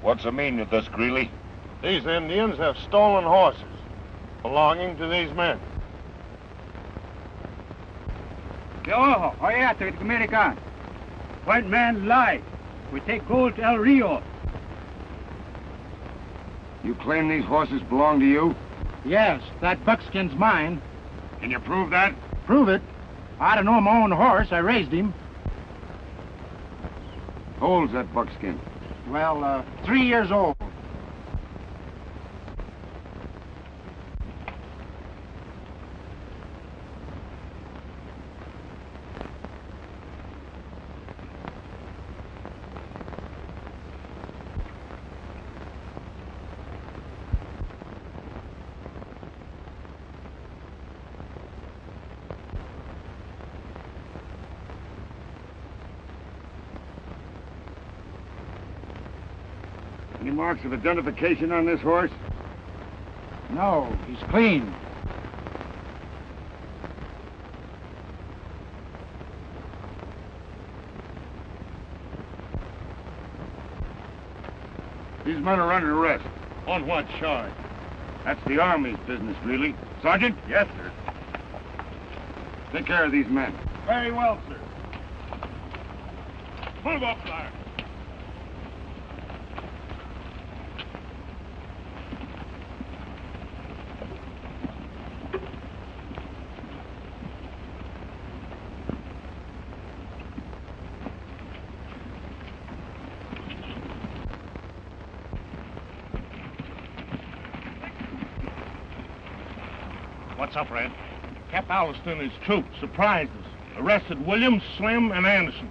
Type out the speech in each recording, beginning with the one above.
What's the meaning of this, Greeley? These Indians have stolen horses belonging to these men. De ojo, oíate, American. White man lie. We take gold to El Rio. You claim these horses belong to you? Yes, that buckskin's mine. Can you prove that? Prove it? I don't know my own horse. I raised him. How old's that buckskin? Well, 3 years old. Any marks of identification on this horse? No, he's clean. These men are under arrest. On what charge? That's the Army's business, really. Sergeant? Yes, sir. Take care of these men. Very well, sir. Move up there. What's up, Red? Cap Allister and his troops surprised us. Arrested Williams, Slim, and Anderson.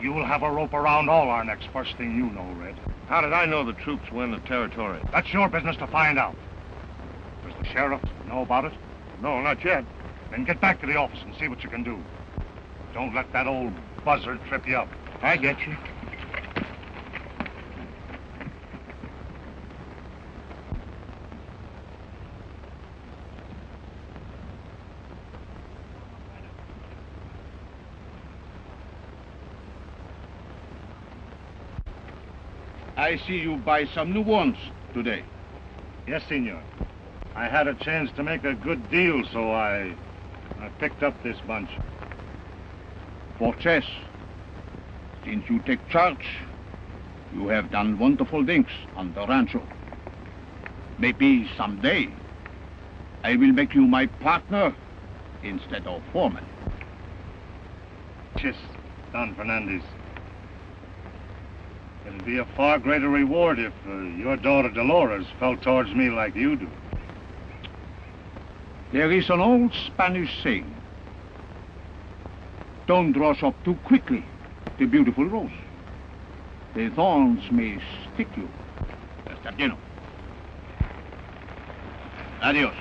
You will have a rope around all our necks first thing you know, Red. How did I know the troops were in the territory? That's your business to find out. Does the sheriff know about it? No, not yet. Then get back to the office and see what you can do. Don't let that old buzzard trip you up. I get you. I see you buy some new ones today. Yes, senor. I had a chance to make a good deal, so I picked up this bunch. Fortress, since you take charge, you have done wonderful things on the rancho. Maybe someday I will make you my partner instead of foreman. Yes, Don Fernandez. It'll be a far greater reward if your daughter Dolores felt towards me like you do. There is an old Spanish saying, don't rush up too quickly, the beautiful rose. The thorns may stick you. Está lleno. Adiós.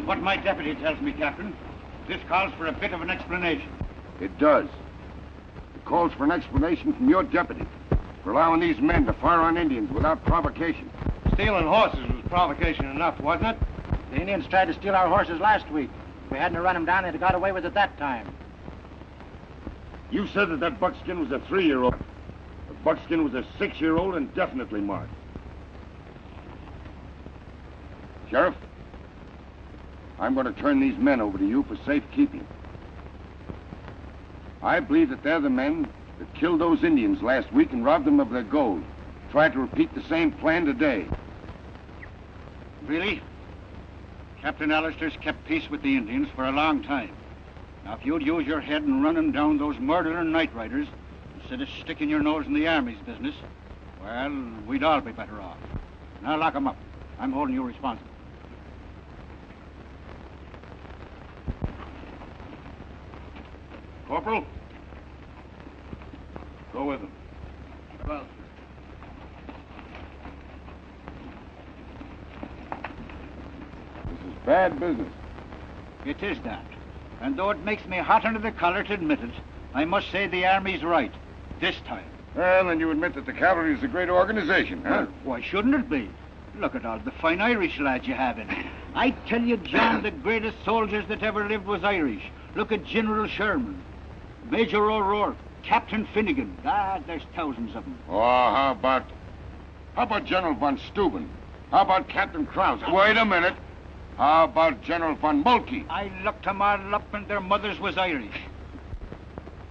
What my deputy tells me, Captain, this calls for a bit of an explanation. It does. It calls for an explanation from your deputy for allowing these men to fire on Indians without provocation. Stealing horses was provocation enough, wasn't it? The Indians tried to steal our horses last week. If we hadn't run them down, they'd have got away with it that time. You said that buckskin was a 3-year-old. The buckskin was a 6-year-old and definitely marked. Sheriff, I'm going to turn these men over to you for safekeeping. I believe that they're the men that killed those Indians last week and robbed them of their gold. Tried to repeat the same plan today. Really? Captain Allister's kept peace with the Indians for a long time. Now, if you'd use your head in running down those murdering night riders instead of sticking your nose in the Army's business, well, we'd all be better off. Now, lock 'em up. I'm holding you responsible. Corporal, go with them. Well, This is bad business. it is that. And though it makes me hot under the collar to admit it, I must say the Army's right. This time. Well, then you admit that the cavalry is a great organization, huh? Well, why shouldn't it be? Look at all the fine Irish lads you have in it. I tell you, John, the greatest soldiers that ever lived was Irish. Look at General Sherman, Major O'Rourke, Captain Finnegan. Ah, there's thousands of them. Oh, how about General von Steuben? How about Captain Krause? Wait a minute. How about General von Moltke? I looked them all up and their mothers was Irish.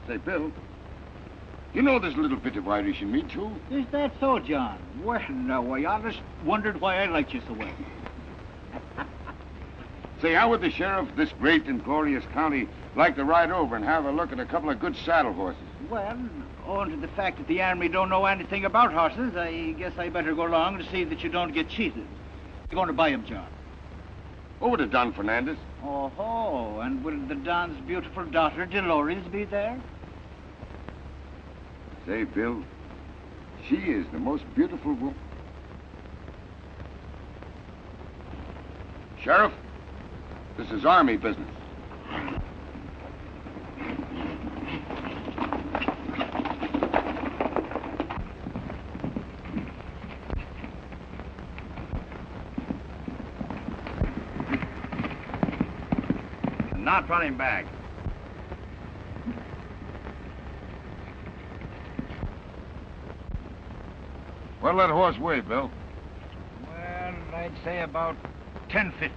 Say, Bill, you know there's a little bit of Irish in me, too. Is that so, John? Well, no, I always wondered why I liked you so well. Say, how would the sheriff of this great and glorious county like to ride over and have a look at a couple of good saddle horses? Well, owing to the fact that the army don't know anything about horses, I guess I better go along to see that you don't get cheated. You're going to buy 'em, John. Over to Don Fernandez. Oh, and will the Don's beautiful daughter, Dolores, be there? Say, Bill, she is the most beautiful woman. Sheriff, this is Army business. Not running back. What'll that horse weigh, Bill? Well, I'd say about 1050.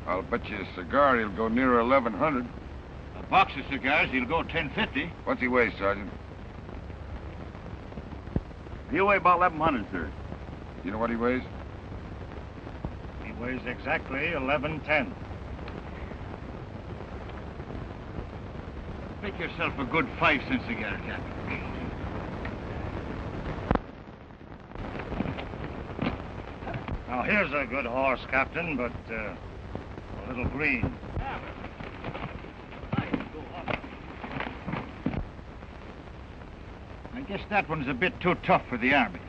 I'll bet you a cigar he'll go nearer 1100. A box of cigars, he'll go 1050. What's he weigh, Sergeant? He weigh about 1100, sir. You know what he weighs? He weighs exactly 1110. Make yourself a good 5-cent cigar, Captain. Now, here's a good horse, Captain, but a little green. I guess that one's a bit too tough for the army.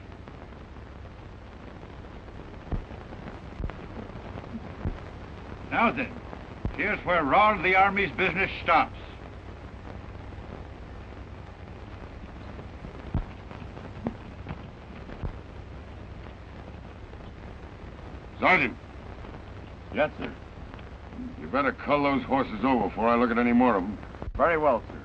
Now then, here's where all the army's business stops. Sergeant, Yes, sir. you better cull those horses over before I look at any more of them. Very well, sir.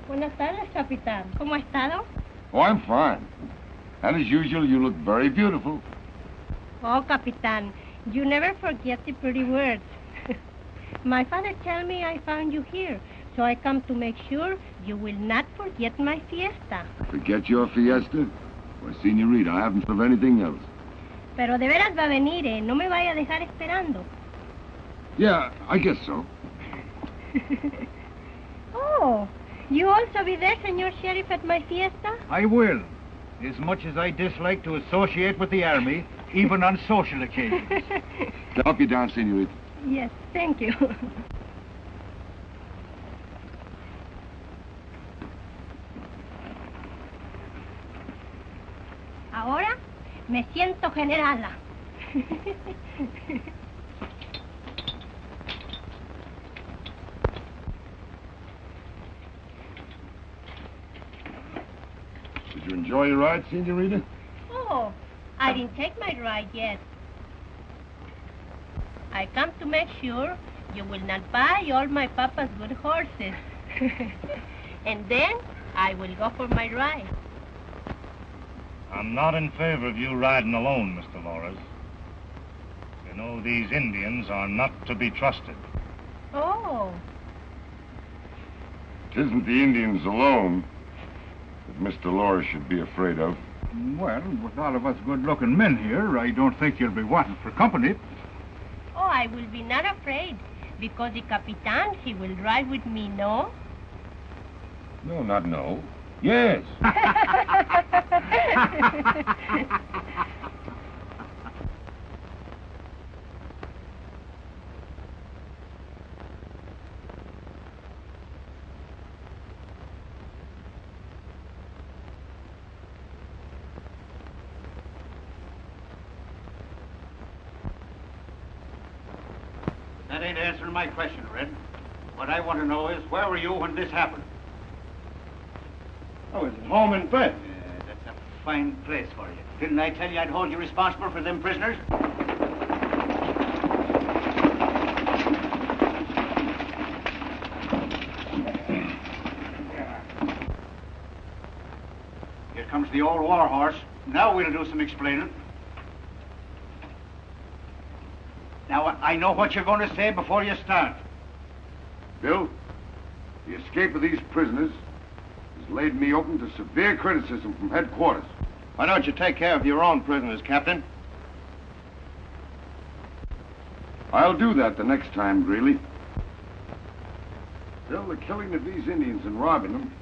Buenas tardes, capitán. ¿Cómo ha estado? Oh, I'm fine. And as usual, you look very beautiful. Oh, capitán, you never forget the pretty words. My father tell me I found you here, so I come to make sure you will not forget my fiesta. Forget your fiesta? Why, senorita, I haven't thought of anything else. Pero de veras va a venir, ¿eh? No me vaya a dejar esperando. Yeah, I guess so. Oh, you also be there, Senor Sheriff, at my fiesta? I will. As much as I dislike to associate with the army, even on social occasions. To help you down, senorita. Yes, thank you. Ahora me siento generala. Did you enjoy your ride, senorita? Oh, I didn't take my ride yet. I come to make sure you will not buy all my papa's good horses. And then I will go for my ride. I'm not in favor of you riding alone, Mr. Lawrence. You know, these Indians are not to be trusted. Oh, It isn't the Indians alone that Mr. Loris should be afraid of. Well, with all of us good-looking men here, I don't think you'll be wanting for company. oh, I will be not afraid, because the Capitan, he will ride with me, no? No, not no. Yes. That ain't answering my question, Red. What I want to know is, where were you when this happened? I was at home in bed. That's a fine place for you. Didn't I tell you I'd hold you responsible for them prisoners? Here comes the old war horse. Now we'll do some explaining. Now, I know what you're going to say before you start. Bill, the escape of these prisoners has laid me open to severe criticism from headquarters. Why don't you take care of your own prisoners, Captain? I'll do that the next time, Greeley. Bill, the killing of these Indians and robbing them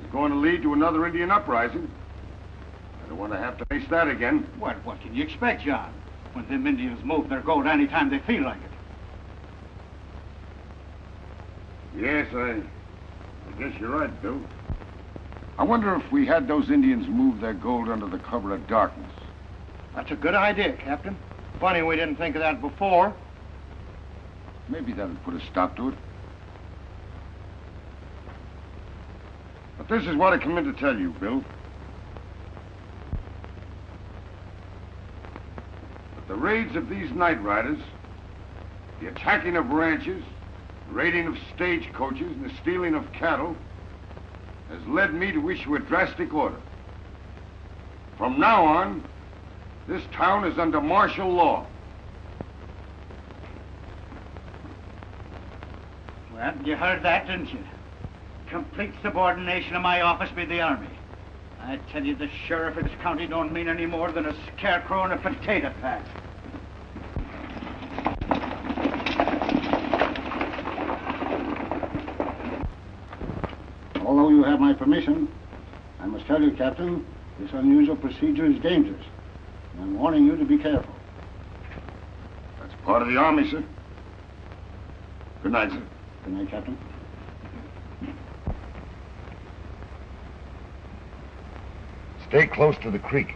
is going to lead to another Indian uprising. I don't want to have to face that again. What can you expect, John? When them Indians move their gold any time they feel like it. Yes, I guess you're right, Bill. I wonder if we had those Indians move their gold under the cover of darkness. That's a good idea, Captain. Funny we didn't think of that before. Maybe that'll put a stop to it. But this is what I come in to tell you, Bill. The raids of these night riders, the attacking of ranches, the raiding of stagecoaches, and the stealing of cattle has led me to issue a drastic order. From now on, this town is under martial law. Well, you heard that, didn't you? Complete subordination of my office by the Army. I tell you, the sheriff of this county don't mean any more than a scarecrow in a potato patch. Although you have my permission, I must tell you, Captain, this unusual procedure is dangerous. And I'm warning you to be careful. That's part of the Army, sir. Good night, sir. Good night, Captain. Stay close to the creek.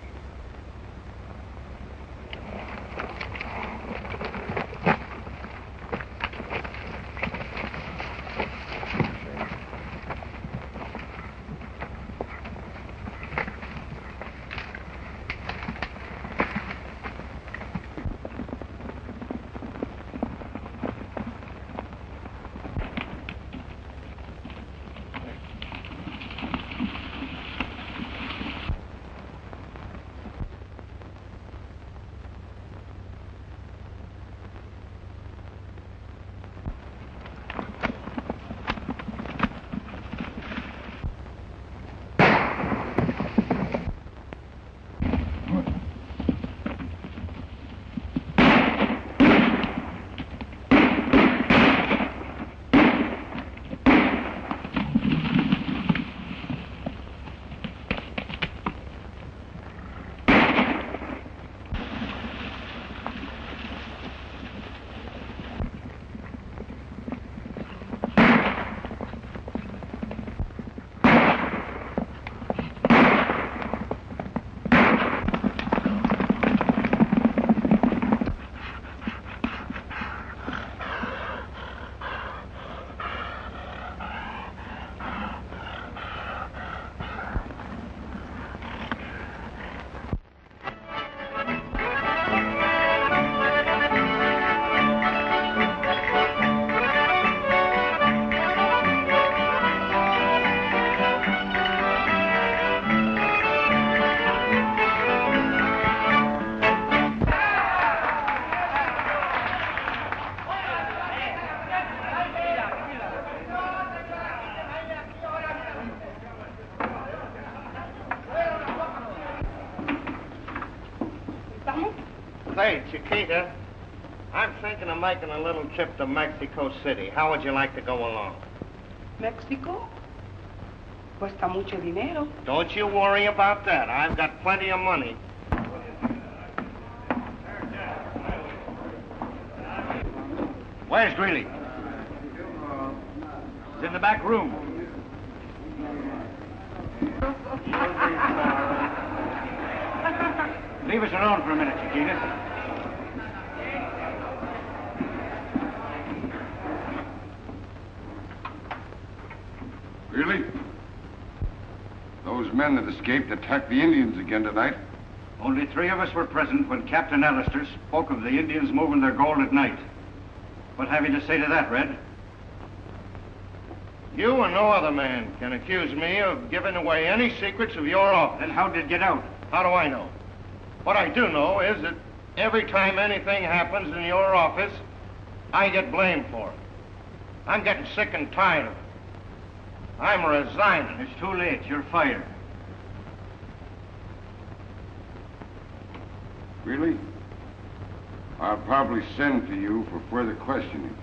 Say, Chiquita, I'm thinking of making a little trip to Mexico City. How would you like to go along? Mexico? Cuesta mucho dinero. Don't you worry about that. I've got plenty of money. Where's Greeley? He's in the back room. Leave us alone for a minute, Chiquita. men that escaped attacked the Indians again tonight. Only 3 of us were present when Captain Alistair spoke of the Indians moving their gold at night. What have you to say to that, Red? You and no other man can accuse me of giving away any secrets of your office. Then how did it get out? How do I know? What I do know is that every time anything happens in your office, I get blamed for it. I'm getting sick and tired of it. I'm resigning. It's too late. You're fired. Really? I'll probably send for you for further questioning.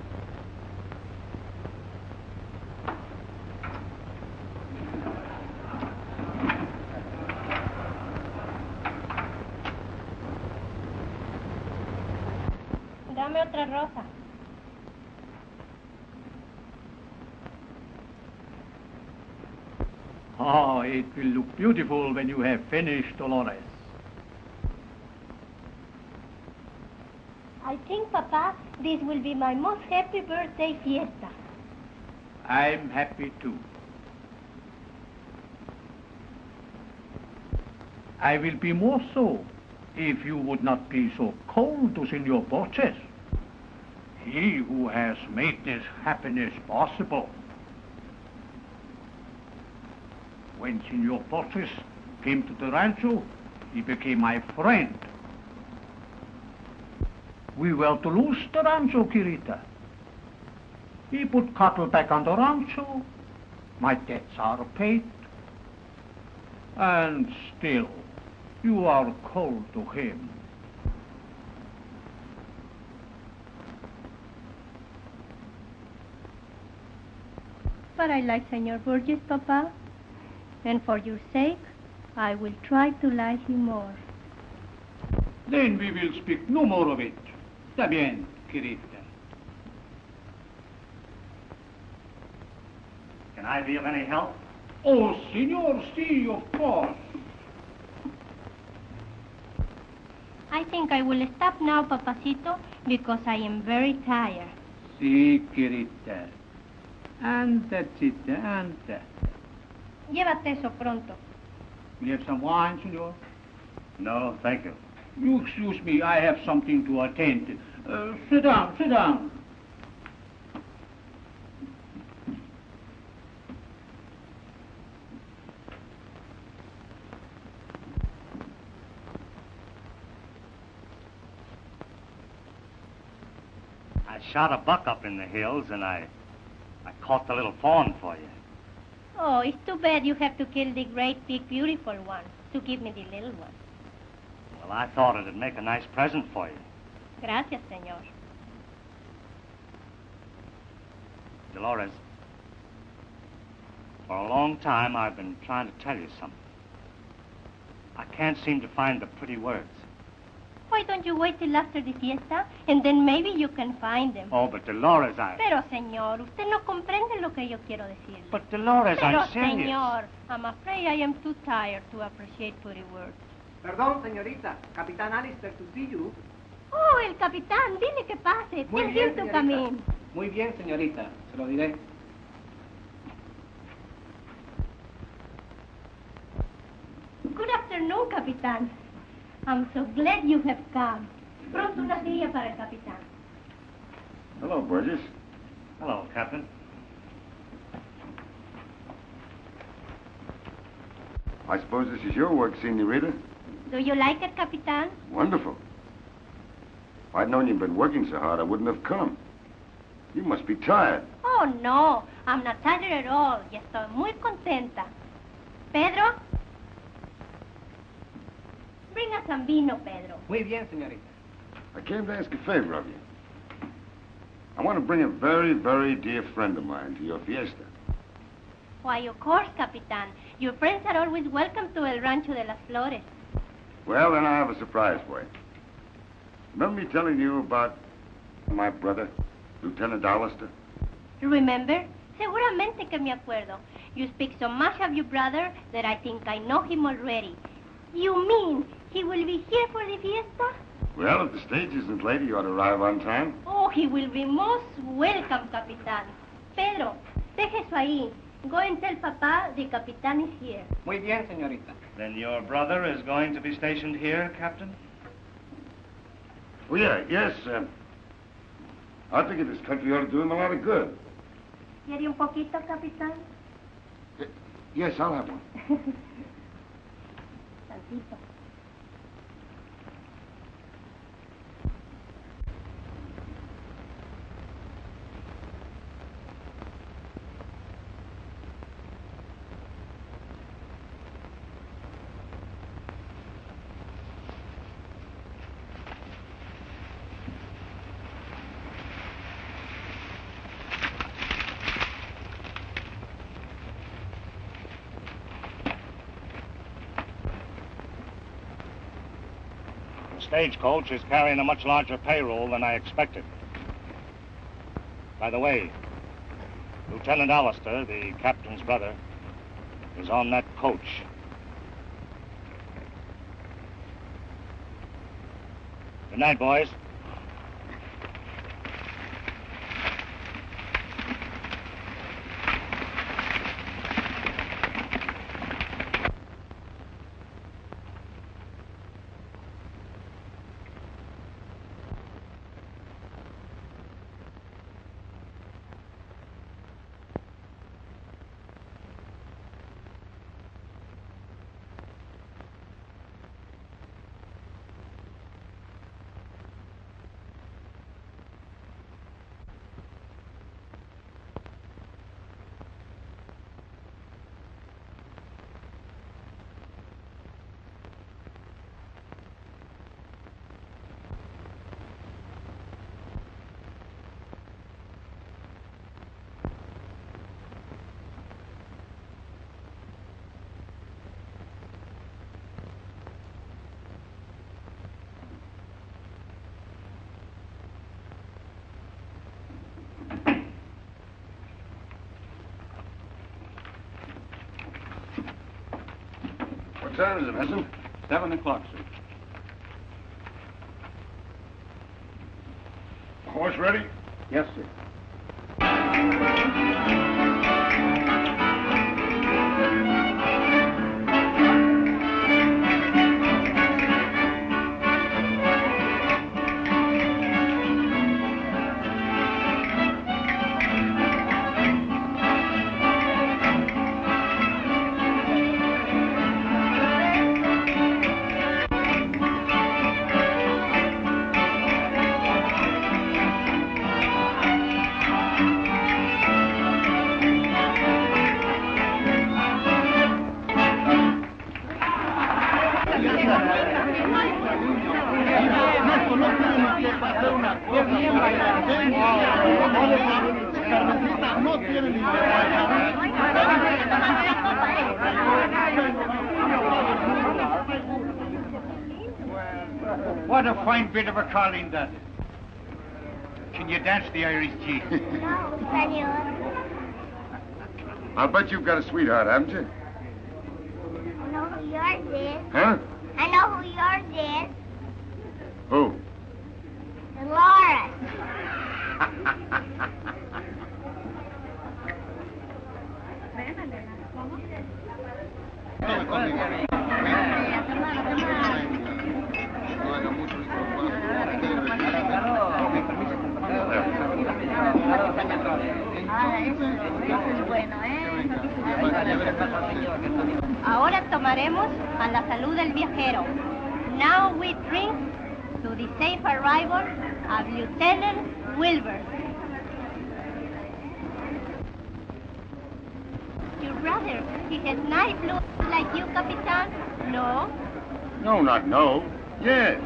Dame otra rosa. Oh, it will look beautiful when you have finished, Dolores. I think, Papa, this will be my most happy birthday fiesta. I'm happy too. I will be more so if you would not be so cold to Senor Borges. He who has made this happiness possible. When Senor Borges came to the rancho, he became my friend. We were to lose the rancho, Querida. He put cattle back on the rancho. My debts are paid. And still, you are cold to him. But I like Senor Burgess, Papa. And for your sake, I will try to like him more. Then we will speak no more of it. Está bien, Querida. Can I be of any help? Oh, Senor, sí, of course. I think I will stop now, Papacito, because I am very tired. Sí, Querida. Anda, chita, anda. Llévate eso pronto. Will you have some wine, Senor? No, thank you. You excuse me, I have something to attend to. Sit down, sit down. I shot a buck up in the hills, and I caught the little fawn for you. Oh, it's too bad you have to kill the great, big, beautiful one to give me the little one. Well, I thought it'd make a nice present for you. Gracias, Señor. Dolores, for a long time I've been trying to tell you something. I can't seem to find the pretty words. Why don't you wait till after the fiesta, and then maybe you can find them? Oh, but Dolores, Pero, señor, usted no comprende lo que yo quiero decir. But Dolores, Pero, I'm serious. señor, I'm afraid I am too tired to appreciate pretty words. Perdón, señorita. Capitán Alistair to see you. Oh, el capitán, dile que pase. Muy Tell bien, him to señorita. come in. Muy bien, señorita. Se lo diré. Good afternoon, capitán. I'm so glad you have come. Pronto una silla para el capitán. Hello, Burgess. Hello, Captain. I suppose this is your work, Senorita? Do you like it, capitán? Wonderful. If I'd known you'd been working so hard, I wouldn't have come. You must be tired. Oh, no. I'm not tired at all. Y estoy muy contenta. Pedro? Bring us some vino, Pedro. Muy bien, señorita. I came to ask a favor of you. I want to bring a very, very dear friend of mine to your fiesta. Why, of course, capitán. Your friends are always welcome to El Rancho de las Flores. Well, then I have a surprise for you. Remember me telling you about my brother, Lieutenant Alistair? Remember? Seguramente que me acuerdo. You speak so much of your brother that I think I know him already. You mean he will be here for the fiesta? Well, if the stage isn't late, he ought to arrive on time. Oh, he will be most welcome, capitán. Pedro, deje eso ahí. Go and tell Papa the Capitan is here. Muy bien, señorita. Then your brother is going to be stationed here, Captain? Oh, yeah, yes. I think this country ought to do him a lot of good. ¿Quiere un poquito, Capitan? Yes, I'll have one. Tantito. The stagecoach is carrying a much larger payroll than I expected. By the way, Lieutenant Alistair, the captain's brother, is on that coach. Good night, boys. What time is it, Hudson? 7 o'clock, sir. Horse ready? Yes, sir. What a fine bit of a calling that. Can you dance the Irish jig? No, senor. I'll bet you've got a sweetheart, haven't you? I know who yours is. Huh? I know who yours is. Who? Dolores. Ahora tomaremos a la salud del viajero. Now we drink to the safe arrival of Lieutenant Wilbur. Your brother, he has nice blue like you, Capitan? No? No, not no. Yes.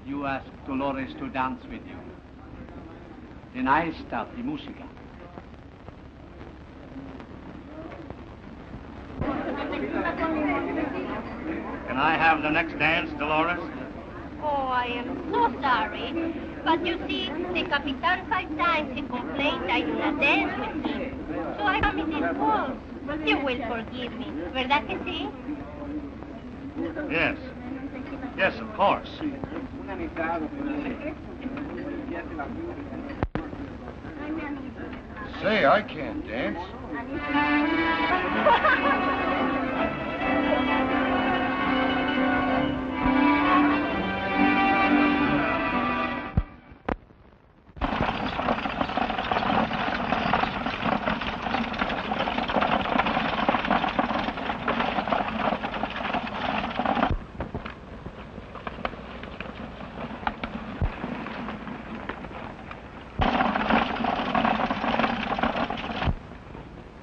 You ask Dolores to dance with you. Then I start the música. Can I have the next dance, Dolores? Oh, I am so sorry. But you see, the Capitan 5 times he complained I do not dance with him. So I promise his fault. You will forgive me. ¿Verdad que sí? Yes. Yes, of course. Say, I can't dance.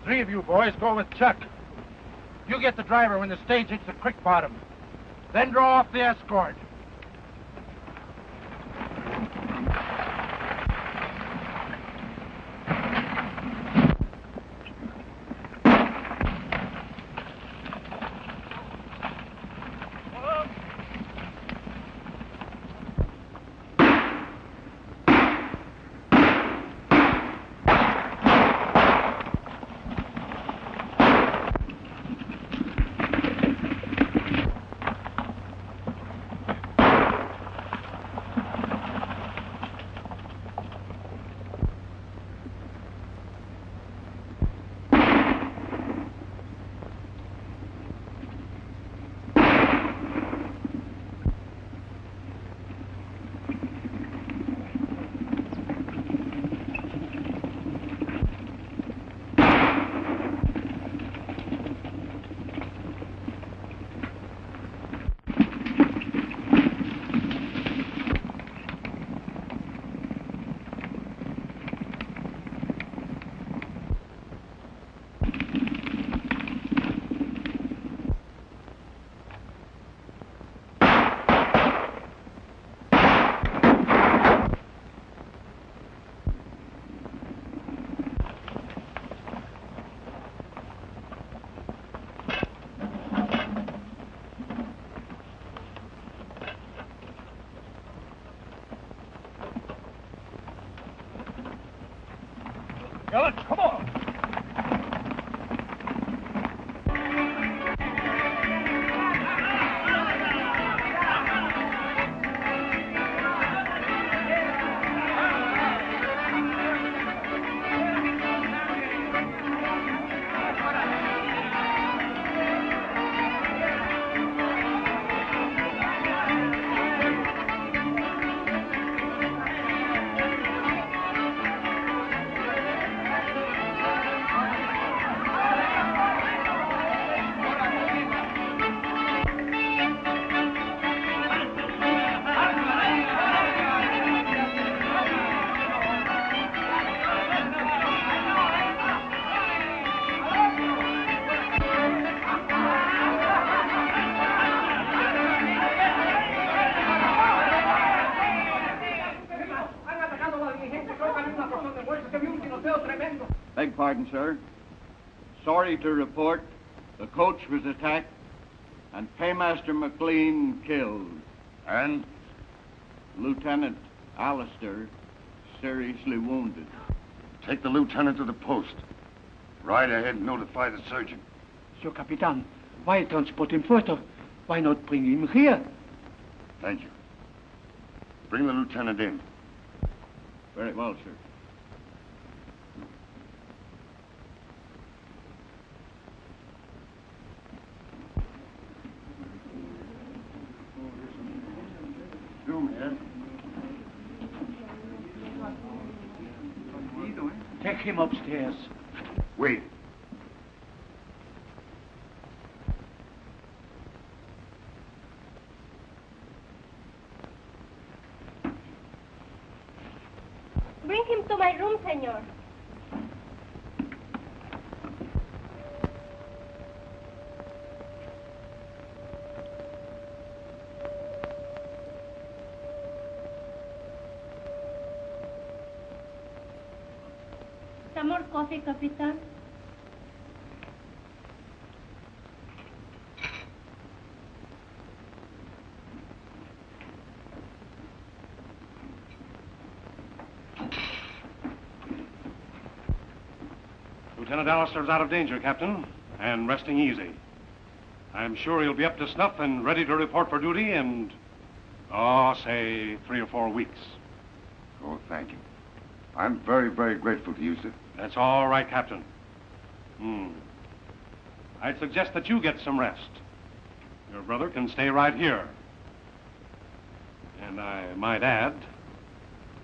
Three of you boys go with Chuck. You get the driver when the stage hits the creek bottom. Then draw off the escort. Ellen, come on. Beg pardon, sir. Sorry to report the coach was attacked and Paymaster McLean killed. And? Lieutenant Alistair seriously wounded. Take the lieutenant to the post. Ride ahead and notify the surgeon. Sir Capitan, why transport him further? Why not bring him here? Thank you. Bring the lieutenant in. Very well, sir. Take him upstairs. Wait. Bring him to my room, senor. Some more coffee, Capitan? Lieutenant Alistair's out of danger, Captain, and resting easy. I'm sure he'll be up to snuff and ready to report for duty in, say 3 or 4 weeks. Oh, thank you. I'm very, very grateful to you, sir. That's all right, Captain. I'd suggest that you get some rest. Your brother can stay right here. And I might add,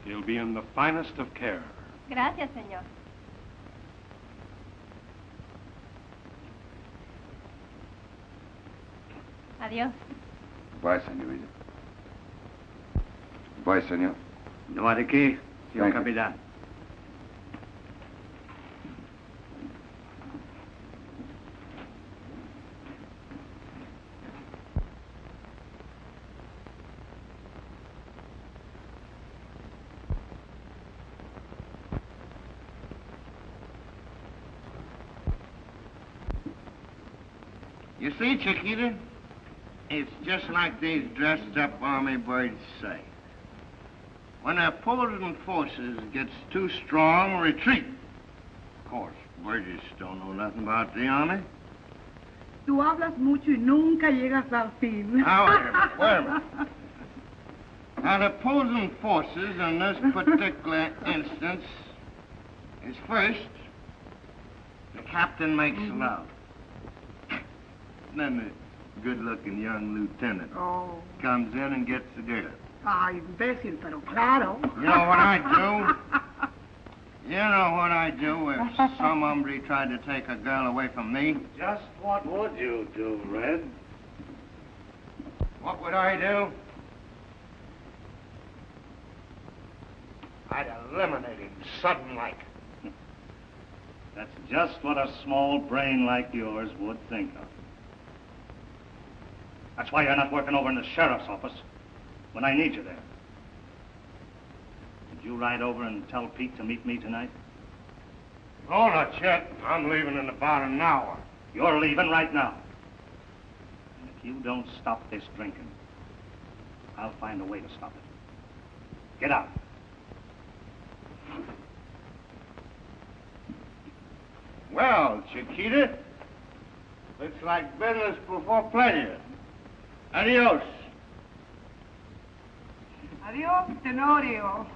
he'll be in the finest of care. Gracias, señor. Adiós. Goodbye, senorita. Goodbye, senor. No hay de qué, señor Thank you. capitán. You see, Chiquita, it's just like these dressed-up army birds say. When the opposing forces gets too strong, retreat. Of course, birds don't know nothing about the army. Tú hablas mucho y nunca llegas al fin. Now, wait a minute. Now, the opposing forces in this particular instance is first, the captain makes love. Then the good-looking young lieutenant comes in and gets the girl. Ay, imbécil, pero claro. You know what I do? You know what I do if some hombre tried to take a girl away from me? Just what would you do, Red? What would I do? I'd eliminate him sudden like. That's just what a small brain like yours would think of. That's why you're not working over in the sheriff's office when I need you there. Did you ride over and tell Pete to meet me tonight? No, not yet. I'm leaving in about an hour. You're leaving right now. And if you don't stop this drinking, I'll find a way to stop it. Get out. Well, Chiquita, looks like business before pleasure. Adios. Adiós, Tenorio.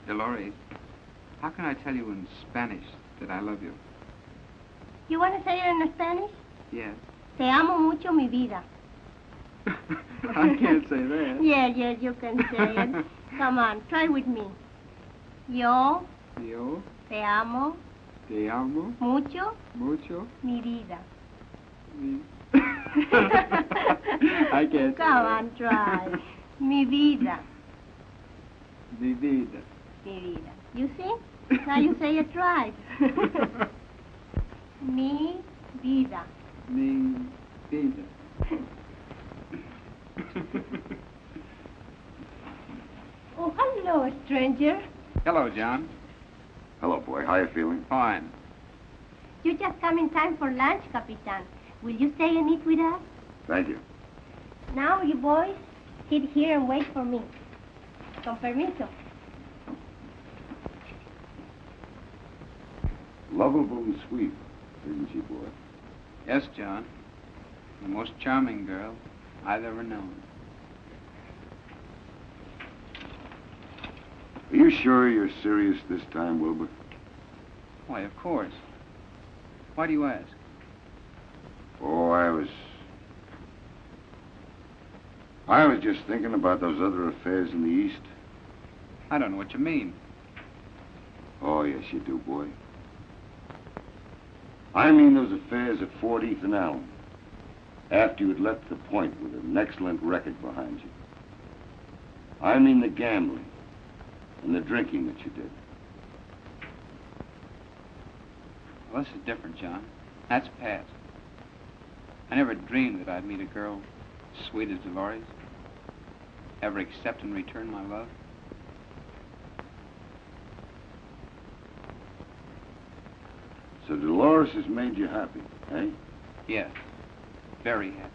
Dolores, how can I tell you in Spanish that I love you? You want to say it in Spanish? Yes. Te amo mucho, mi vida. I can't say that. Yes, you can say it. Come on, try with me. Yo te amo mucho, mi vida. I can't say Come on, try. Mi vida. Mi vida. Mi vida. You see? Now you say it right. Mi vida. Mi vida. Oh, hello, stranger. Hello, John. Hello, boy. How you feeling? Fine. You just come in time for lunch, Capitan. Will you stay and eat with us? Thank you. Now, you boys, sit here and wait for me. Con permiso. Lovable and sweet, isn't she, boy? Yes, John. The most charming girl I've ever known. Are you sure you're serious this time, Wilbur? Why, of course. Why do you ask? Oh, I was just thinking about those other affairs in the East. I don't know what you mean. Oh, yes, you do, boy. I mean those affairs at 14th and Allen, after you had left the point with an excellent record behind you. I mean the gambling and the drinking that you did. Well, this is different, John. That's past. I never dreamed that I'd meet a girl as sweet as Dolores, ever accept and return my love. So Dolores has made you happy, eh? Yes. Very happy.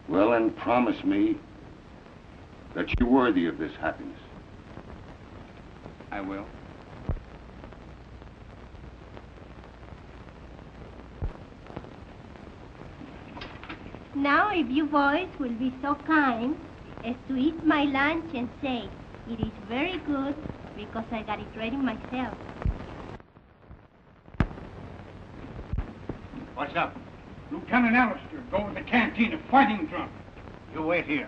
Well, then promise me that you're worthy of this happiness. I will. Now, if you boys will be so kind as to eat my lunch and say, it is very good because I got it ready myself. What's up? Lieutenant Alistair, go to the canteen, a fighting drunk. You wait here.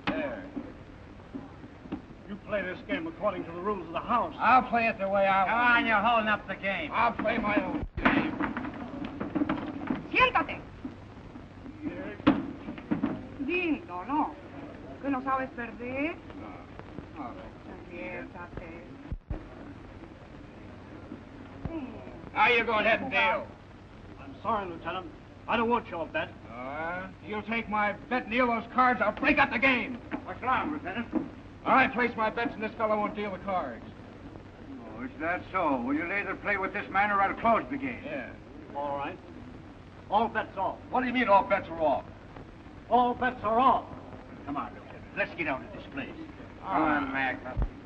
There. You play this game according to the rules of the house. I'll play it the way I want. Come on, you're holding up the game. I'll play my own game. Siéntate. Lindo, ¿no? ¿Que no sabes perder? No. Siéntate. Now you go ahead and deal. I'm sorry, Lieutenant. I don't want your bet. You'll take my bet and deal those cards, I'll break up the game. What's wrong, Lieutenant? I place my bets and this fellow won't deal the cards. Oh, is that so? Will you either play with this man or I'll close the game? Yeah. All right. All bets off. What do you mean all bets are off? All bets are off. Come on, Lieutenant. Let's get out of this place. Come on, Mac.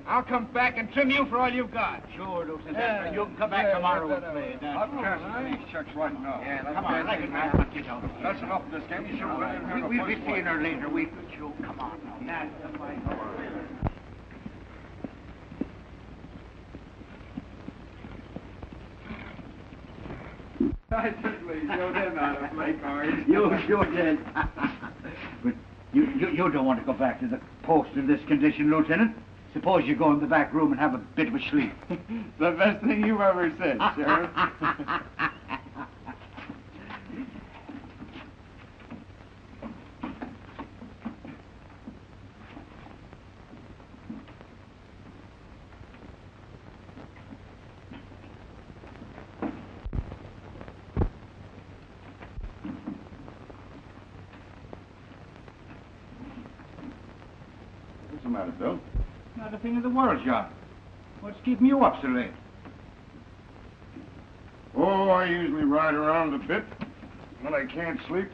I'll come back and trim you for all you've got. Sure, Lieutenant. Yeah, You can come back tomorrow and play. Up these checks right now. Yeah, come on. Like it, man. Get out of here. That's enough of this game. You should have been in here. We'll be seeing her later. We could show. Come on now. That's the fight. I certainly showed him how to play cards. You sure did. But you don't want to go back to the post in this condition, Lieutenant? Suppose you go in the back room and have a bit of a sleep. The best thing you've ever said, Sheriff. What's the matter, Bill? Not a thing in the world, John. What's keeping you up so late? Oh, I usually ride around a bit when I can't sleep.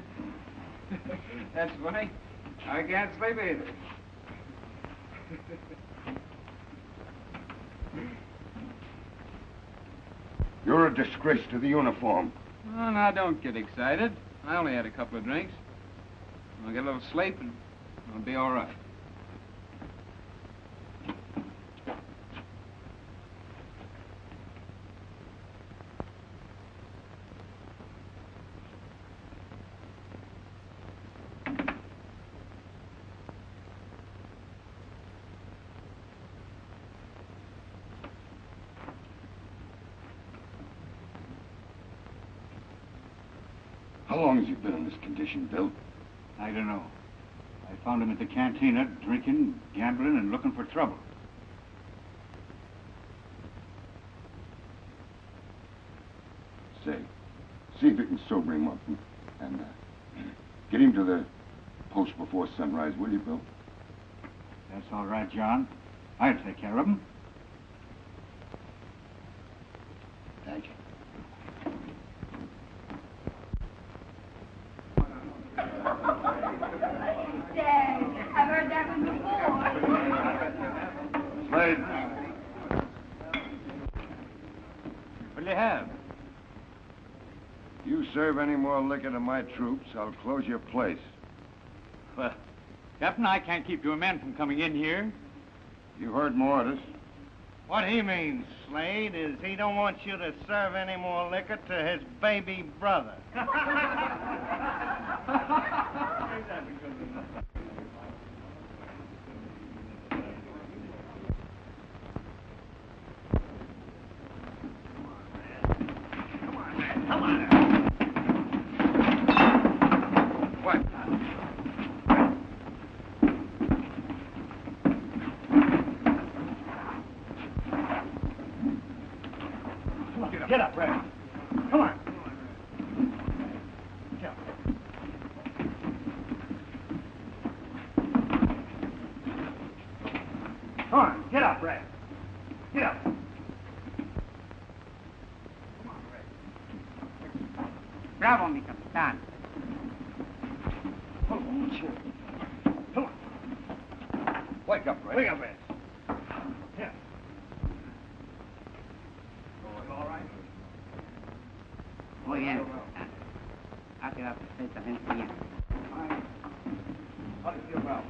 That's funny. I can't sleep either. You're a disgrace to the uniform. Oh, now, don't get excited. I only had a couple of drinks. I'll get a little sleep and I'll be all right. How long has he been in this condition, Bill? I don't know. I found him at the cantina, drinking, gambling, and looking for trouble. Say, see if you can sober him up and get him to the post before sunrise, will you, Bill? That's all right, John. I'll take care of him. Thank you. Dad, I've heard that one before. Slade. What'll you have? You serve any more liquor to my troops, I'll close your place. Well, Captain, I can't keep your men from coming in here. You heard more orders. What he means, Slade, is he don't want you to serve any more liquor to his baby brother. Get up, Red. Come on. Get up. Bravo, mi capitán. Wake up, Red. Wake up, Red. Here. You all right? Muy bien. Ha quedado perfectamente bien. How do you feel now?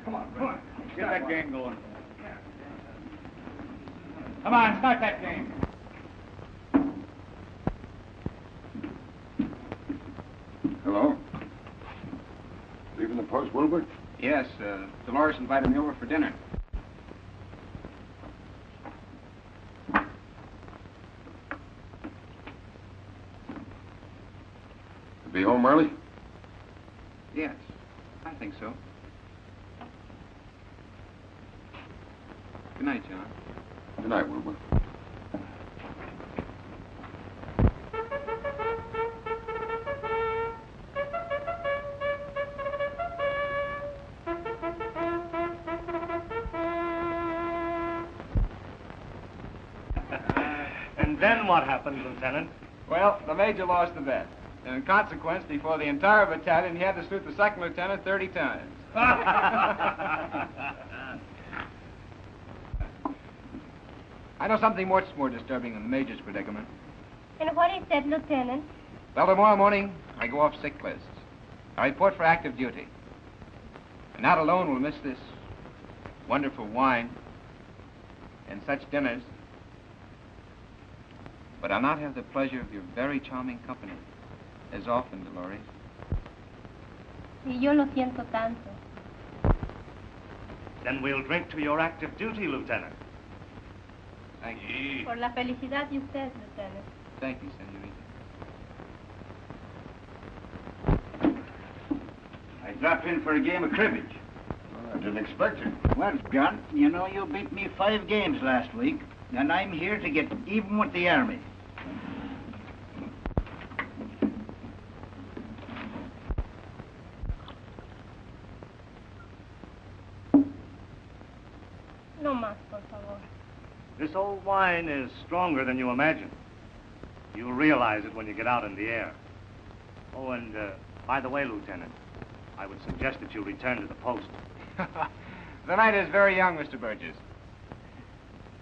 Come on, Red. Get that game going. Come on, start that game. Hello? Leaving the post, Wilbur? Yes, Dolores invited me over for dinner. Be home early? Yes, I think so. Good night, John. Good night, Wilbur. And then what happened, Lieutenant? Well, the major lost the bet. And in consequence, before the entire battalion, he had to salute the second lieutenant 30 times. I know something much more disturbing than the major's predicament. And what is that, Lieutenant? Well, tomorrow morning, I go off sick list. I report for active duty. And not alone will miss this wonderful wine and such dinners, but I'll not have the pleasure of your very charming company as often, Dolores. Y yo lo siento tanto. Then we'll drink to your active duty, Lieutenant. Thank you. Por la felicidad de usted, Lieutenant. Thank you, senorita. I dropped in for a game of cribbage. Well, I didn't expect it. Well, John, you know you beat me 5 games last week, and I'm here to get even with the Army. No más, por favor. This old wine is stronger than you imagine. You'll realize it when you get out in the air. Oh, and by the way, Lieutenant, I would suggest that you return to the post. The night is very young, Mr. Burgess.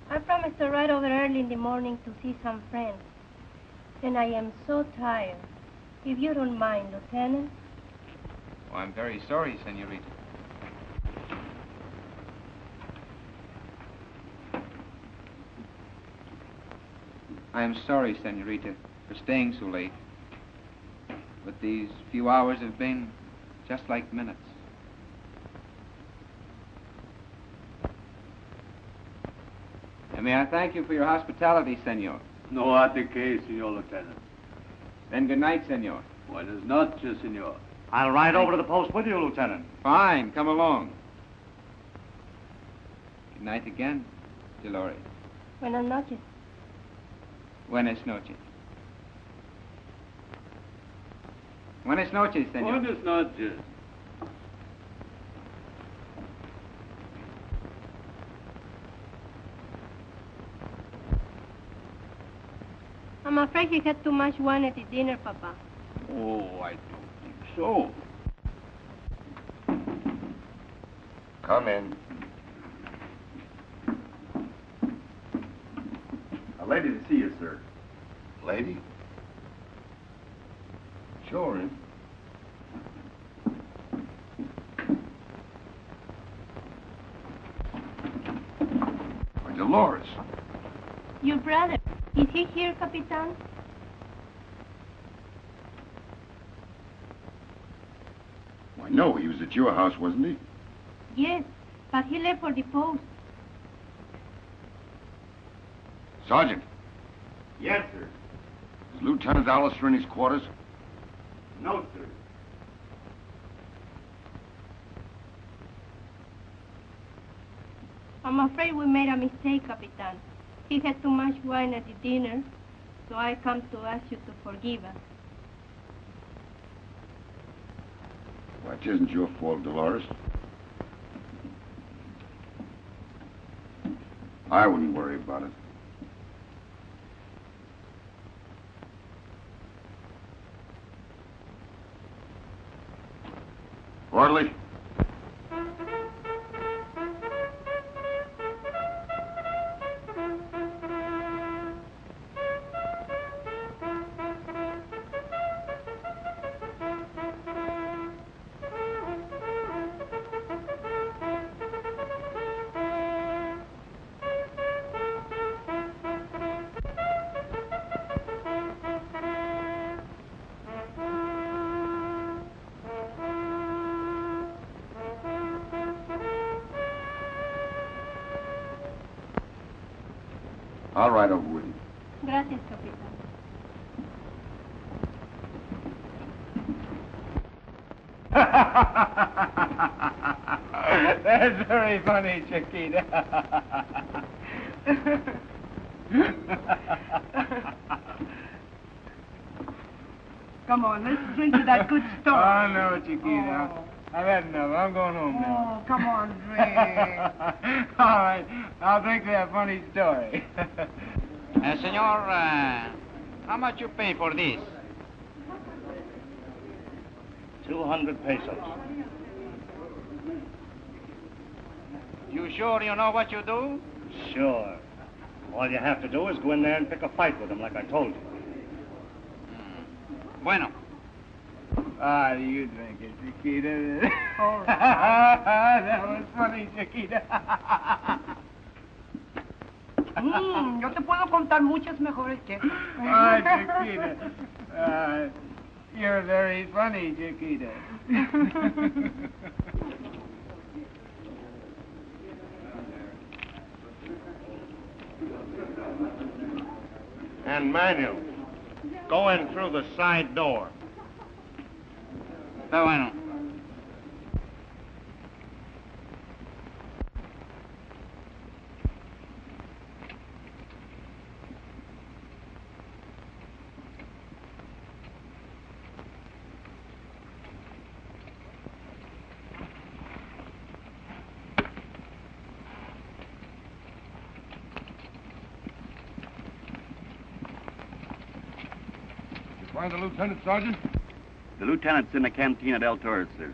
I promised to ride over early in the morning to see some friends. And I am so tired. If you don't mind, Lieutenant. Oh, I'm very sorry, senorita. I am sorry, senorita, for staying so late. But these few hours have been just like minutes. And may I thank you for your hospitality, senor. No ate que, Senor Lieutenant. Then good night, senor. Buenas noches, Senor. I'll ride over to the post with you, Lieutenant. Fine, come along. Good night again, Dolores. Buenas noches. Buenas noches. Buenas noches, senor. Buenas noches. I'm afraid he had too much wine at the dinner, Papa. Oh, I don't think so. Come in. A lady to see you, sir. Lady? Sure, in. Why, Dolores. Your brother. Is he here, Capitan? Why, no, he was at your house, wasn't he? Yes, but he left for the post. Sergeant, Yes, sir. is Lieutenant Allister in his quarters? No, sir. I'm afraid we made a mistake, Capitan. He had too much wine at the dinner, so I come to ask you to forgive us. Why, it isn't your fault, Dolores. I wouldn't worry about it. Orderly. All right, over with you. Gracias, Capitán. That's very funny, Chiquita. Come on, let's drink to that good story. Oh, no, Chiquita. Oh. I've had enough. I'm going home now. Oh, come on, drink. All right. I'll drink to that funny story. Senor, how much you pay for this? 200 pesos. You sure you know what you do? Sure. All you have to do is go in there and pick a fight with them, like I told you. Bueno. Ah, you drink it, Chiquita. All right. That was funny, Chiquita. Yo te puedo contar muchas mejores que... Ah, Chiquita. You're very funny, Chiquita. And Manuel, go in through the side door. Está bueno. Find the lieutenant, Sergeant? The lieutenant's in the Cantina del Torres, sir.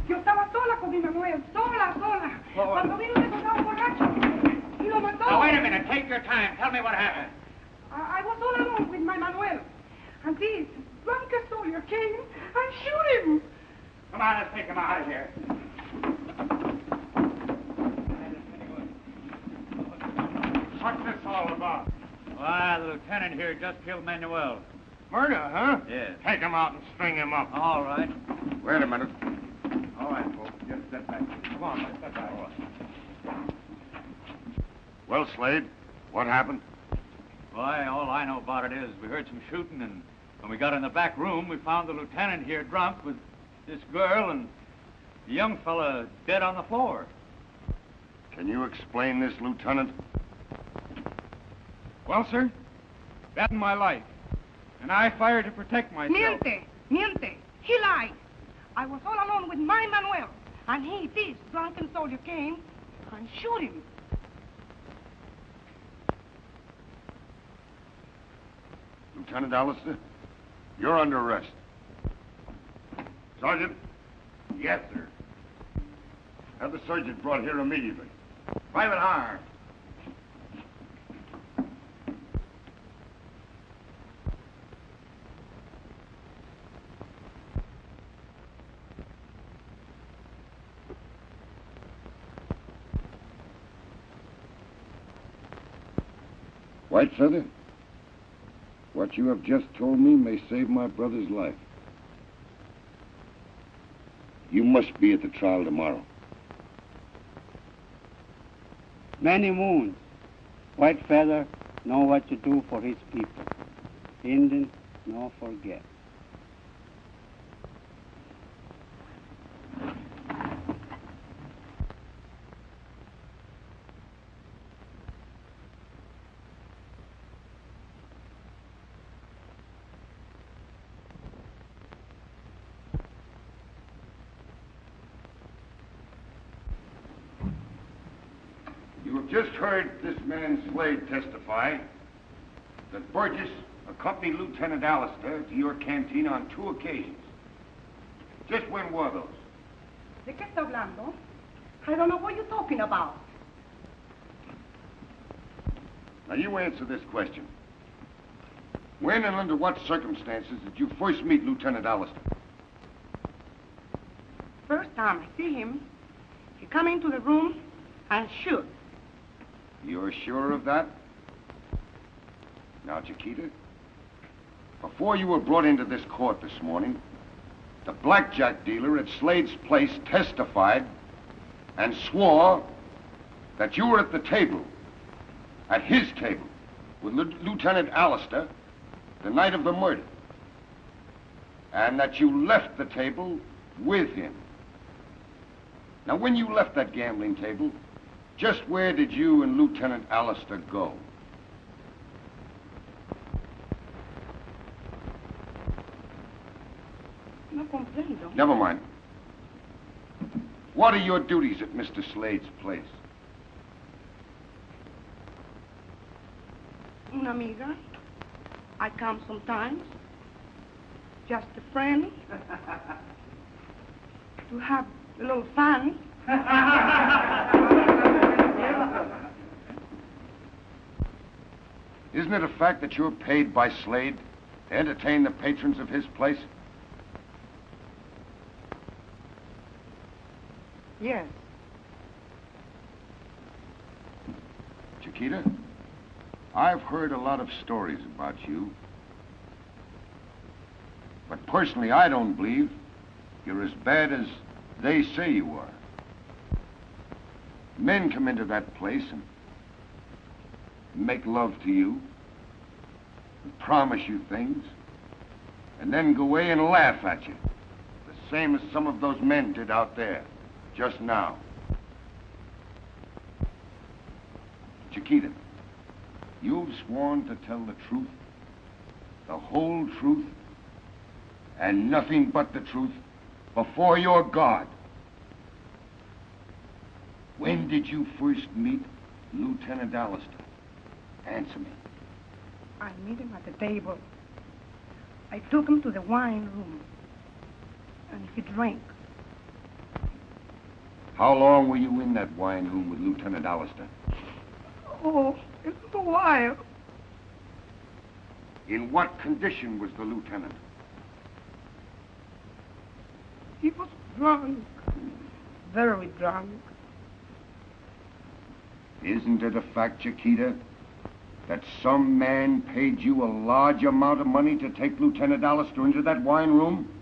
Yo estaba sola con mi Manuel, sola. Cuando vino un soldado borracho y lo mató. Now, wait a minute. Take your time. Tell me what happened. I was all alone with my Manuel. And this drunken soldier came and shoot him. Come on, let's take him out of here. What's this all about? Why, the lieutenant here just killed Manuel. Murder, huh? Yes. Take him out and string him up. All right. Wait a minute. All right, folks. Just step back. Come on, let's step back. Well, Slade, what happened? Why, all I know about it is we heard some shooting, and when we got in the back room, we found the lieutenant here drunk with this girl and the young fella dead on the floor. Can you explain this, Lieutenant? Well, sir, that's my life. And I fired to protect myself. Miente. He lied. I was all alone with my Manuel. And this drunken soldier came and shoot him. Lieutenant Alistair, you're under arrest. Sergeant? Yes, sir. Have the sergeant brought here immediately. Private Harm. White Feather, what you have just told me may save my brother's life. You must be at the trial tomorrow. Many moons. White Feather know what to do for his people. Indian no forget. You've just heard this man Slade testify that Burgess accompanied Lieutenant Alistair to your canteen on 2 occasions. Just when were those? ¿De qué está hablando? I don't know what you're talking about. Now, you answer this question. When and under what circumstances did you first meet Lieutenant Alistair? First time I see him, he come into the room and shoot. You're sure of that? Now, Chiquita, before you were brought into this court this morning, the blackjack dealer at Slade's place testified and swore that you were at the table, at his table, with Lieutenant Alistair the night of the murder, and that you left the table with him. Now, when you left that gambling table, just where did you and Lieutenant Alistair go? No comprendo. Never mind. What are your duties at Mr. Slade's place? Una amiga. I come sometimes. Just a friend. To have a little fun. Isn't it a fact that you're paid by Slade to entertain the patrons of his place? Yes. Chiquita, I've heard a lot of stories about you. But personally, I don't believe you're as bad as they say you are. Men come into that place and make love to you, and promise you things, and then go away and laugh at you, the same as some of those men did out there just now. Chiquita, you've sworn to tell the truth, the whole truth, and nothing but the truth before your God. When did you first meet Lieutenant Alistair? Answer me. I meet him at the table. I took him to the wine room, and he drank. How long were you in that wine room with Lieutenant Alistair? Oh, it's a while. In what condition was the lieutenant? He was drunk. Very drunk. Isn't it a fact, Chiquita, that some man paid you a large amount of money to take Lieutenant Alistair into that wine room?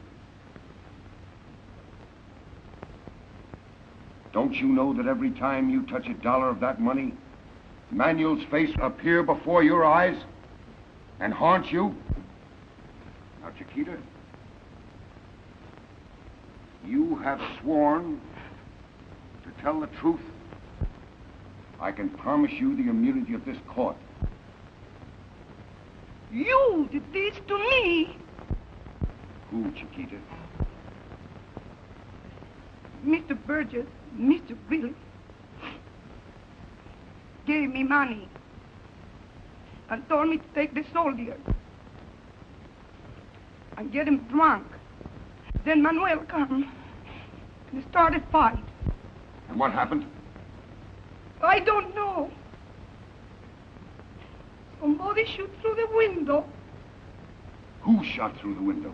Don't you know that every time you touch a dollar of that money, Manuel's face will appear before your eyes and haunt you? Now, Chiquita, you have sworn to tell the truth. I can promise you the immunity of this court. You did this to me. Who, Chiquita? Mr. Burgess, Mr. Billy, gave me money and told me to take the soldier and get him drunk. Then Manuel come and started fight. And what happened? I don't know. Somebody shoot through the window. Who shot through the window?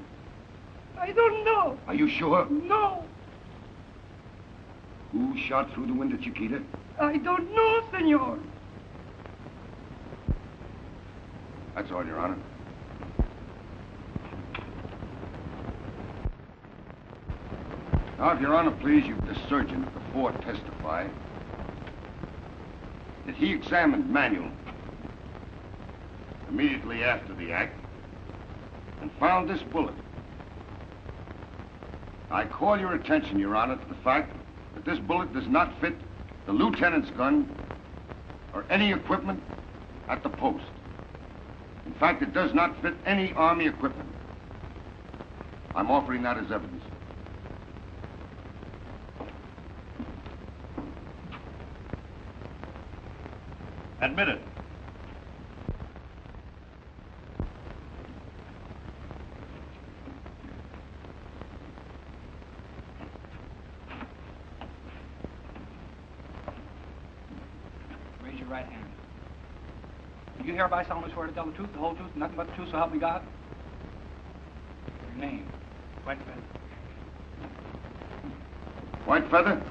I don't know. Are you sure? No. Who shot through the window, Chiquita? I don't know, senor. That's all, Your Honor. Now, if Your Honor please, you the surgeon at the fort testify that he examined Manuel immediately after the act and found this bullet. I call your attention, Your Honor, to the fact that this bullet does not fit the lieutenant's gun or any equipment at the post. In fact, it does not fit any Army equipment. I'm offering that as evidence. Admitted. Raise your right hand. Do you hereby solemnly swear to tell the truth, the whole truth, and nothing but the truth, so help me God? Your name? White Feather. White Feather,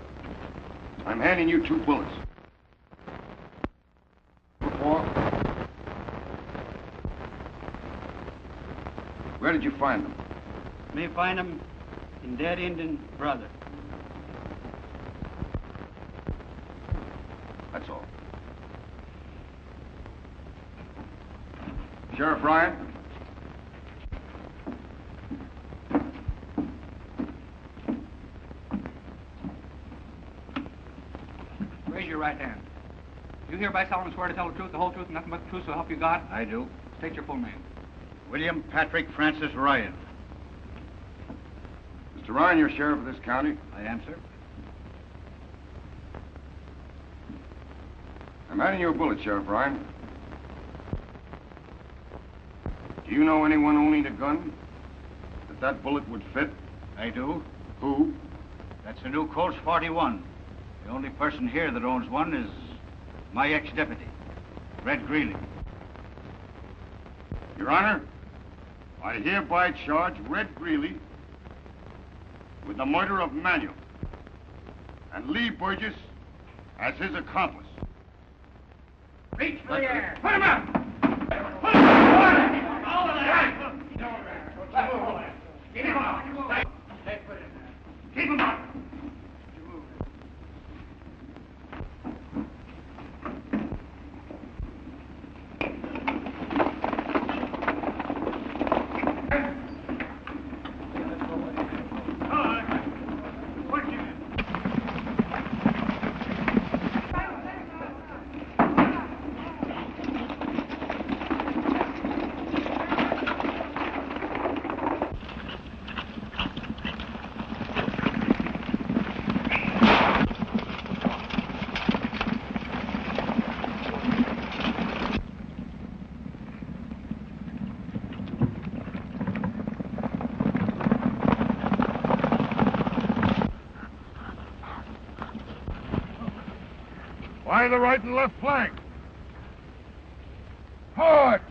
I'm handing you 2 bullets. Where did you find them? Me find them in dead Indian brother. That's all. Sheriff Ryan? Raise your right hand. Do you hereby solemnly swear to tell the truth, the whole truth, and nothing but the truth, so help you God? I do. State your full name. William Patrick Francis Ryan. Mr. Ryan, you're sheriff of this county? I am, sir. I'm handing you a bullet, Sheriff Ryan. Do you know anyone owning a gun that bullet would fit? I do. Who? That's a new Colts 41. The only person here that owns one is my ex-deputy, Red Greeley. Your Honor, I hereby charge Red Greeley with the murder of Manuel and Lee Burgess as his accomplice. Reach for the air. Put him up! Put him up! All of that! Keep him up! Keep him up! By the right and left flank. Hard!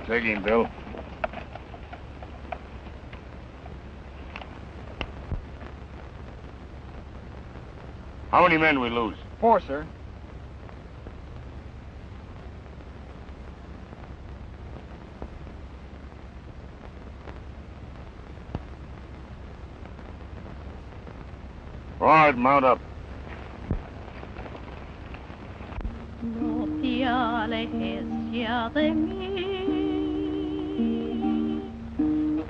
Take him, Bill. How many men we lose? 4, sir. All right, mount up. No te alejes ya de mí,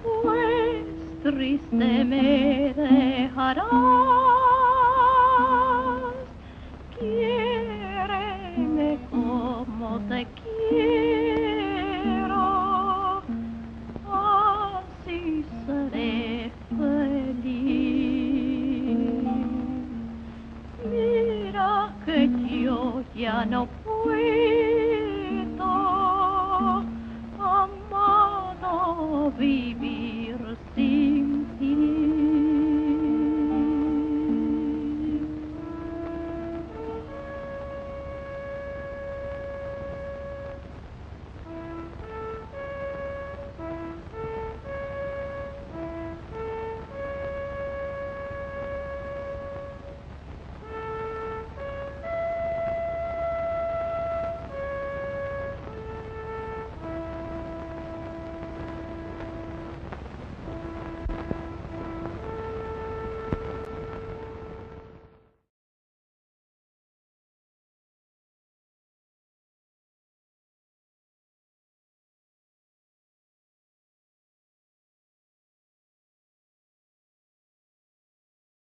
pues triste me dejarás. Quiéreme como te quiero, así seré feliz. Mira que yo ya no puedo, amado, vivir.